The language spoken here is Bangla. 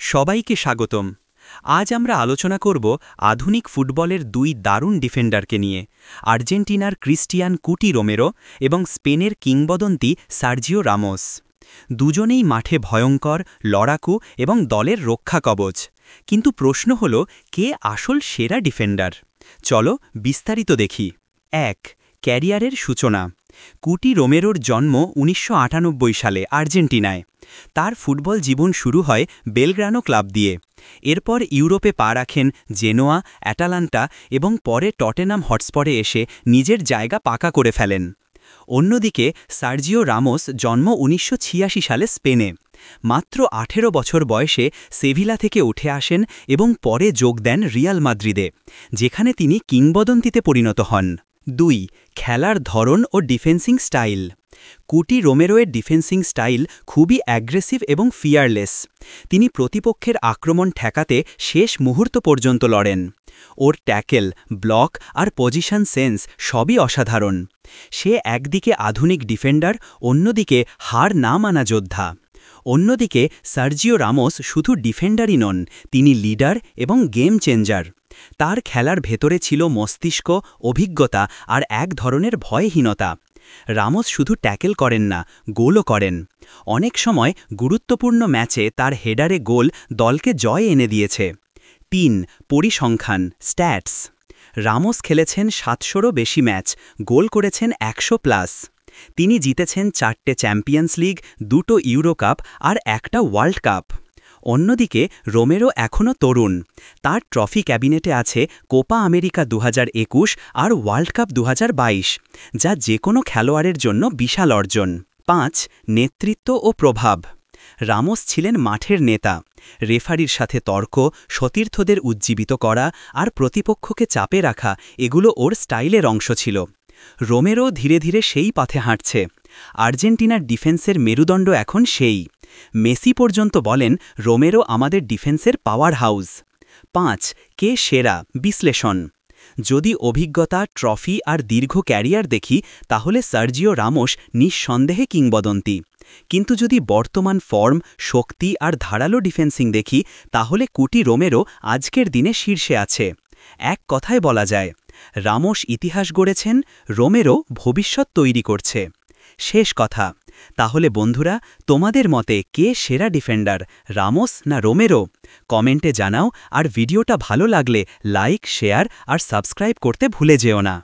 সবাইকে স্বাগতম। আজ আমরা আলোচনা করব আধুনিক ফুটবলের দুই দারুণ ডিফেন্ডারকে নিয়ে, আর্জেন্টিনার ক্রিস্টিয়ান কুটি রোমেরো এবং স্পেনের কিংবদন্তি সার্জিও রামোস। দুজনেই মাঠে ভয়ঙ্কর, লড়াকু এবং দলের রক্ষা কবচ। কিন্তু প্রশ্ন হল, কে আসল সেরা ডিফেন্ডার? চলো বিস্তারিত দেখি। ১. ক্যারিয়ারের সূচনা। কুটি রোমেরোর জন্ম ১৯৯৮ সালে আর্জেন্টিনায়। তার ফুটবল জীবন শুরু হয় বেলগ্রানো ক্লাব দিয়ে। এরপর ইউরোপে পা রাখেন জেনোয়া, অ্যাটালান্টা এবং পরে টটেনাম হটস্পরে এসে নিজের জায়গা পাকা করে ফেলেন। অন্যদিকে সার্জিও রামোস জন্ম ১৯৮৬ সালে স্পেনে। মাত্র ১৮ বছর বয়সে সেভিলা থেকে উঠে আসেন এবং পরে যোগ দেন রিয়াল মাদ্রিদে, যেখানে তিনি কিংবদন্তিতে পরিণত হন। ২. খেলার ধরন ও ডিফেন্সিং স্টাইল। কুটি রোমেরোয়ের ডিফেন্সিং স্টাইল খুবই অ্যাগ্রেসিভ এবং ফিয়ারলেস। তিনি প্রতিপক্ষের আক্রমণ ঠেকাতে শেষ মুহূর্ত পর্যন্ত লড়েন। ওর ট্যাকেল, ব্লক আর পজিশন সেন্স সবই অসাধারণ। সে একদিকে আধুনিক ডিফেন্ডার, অন্যদিকে হার না মানা যোদ্ধা। অন্যদিকে সার্জিও রামোস শুধু ডিফেন্ডারই নন, তিনি লিডার এবং গেম চেঞ্জার। তার খেলার ভেতরে ছিল মস্তিষ্ক, অভিজ্ঞতা আর এক ধরনের ভয়হীনতা। রামোস শুধু ট্যাকেল করেন না, গোলও করেন। অনেক সময় গুরুত্বপূর্ণ ম্যাচে তার হেডারে গোল দলকে জয় এনে দিয়েছে। ৩. পরিসংখ্যান, স্ট্যাটস। রামোস খেলেছেন ৭০০রও বেশি ম্যাচ, গোল করেছেন ১০০+। তিনি জিতেছেন ৪টে চ্যাম্পিয়ন্স লিগ, ২টো ইউরো কাপ আর একটা ওয়ার্ল্ড কাপ। অন্যদিকে রোমেরো এখনও তরুণ। তার ট্রফি ক্যাবিনেটে আছে কোপা আমেরিকা ২০২১ আর ওয়ার্ল্ড কাপ ২০২২, যা যে কোনো খেলোয়াড়ের জন্য বিশাল অর্জন। ৫. নেতৃত্ব ও প্রভাব। রামোস ছিলেন মাঠের নেতা। রেফারির সাথে তর্ক, সতীর্থদের উজ্জীবিত করা আর প্রতিপক্ষকে চাপে রাখা, এগুলো ওর স্টাইলের অংশ ছিল। রোমেরো ধীরে ধীরে সেই পথে হাঁটছে। আর্জেন্টিনার ডিফেন্সের মেরুদণ্ড এখন সেই। মেসি পর্যন্ত বলেন, রোমেরো আমাদের ডিফেন্সের পাওয়ার হাউস। ৫. কে সেরা, বিশ্লেষণ। যদি অভিজ্ঞতা, ট্রফি আর দীর্ঘ ক্যারিয়ার দেখি, তাহলে সার্জিও রামোস নিঃসন্দেহে কিংবদন্তি। কিন্তু যদি বর্তমান ফর্ম, শক্তি আর ধারালো ডিফেন্সিং দেখি, তাহলে কুটি রোমেরো আজকের দিনে শীর্ষে আছে। এক কথায় বলা যায়, রামোস ইতিহাস গড়েছেন, রোমেরো ভবিষ্যৎ তৈরি করছে। শেষ কথা, তাহলে বন্ধুরা, তোমাদের মতে কে সেরা ডিফেন্ডার, রামোস না রোমেরো? কমেন্টে জানাও, আর ভিডিওটা ভালো লাগলে লাইক, শেয়ার আর সাবস্ক্রাইব করতে ভুলে যেও না।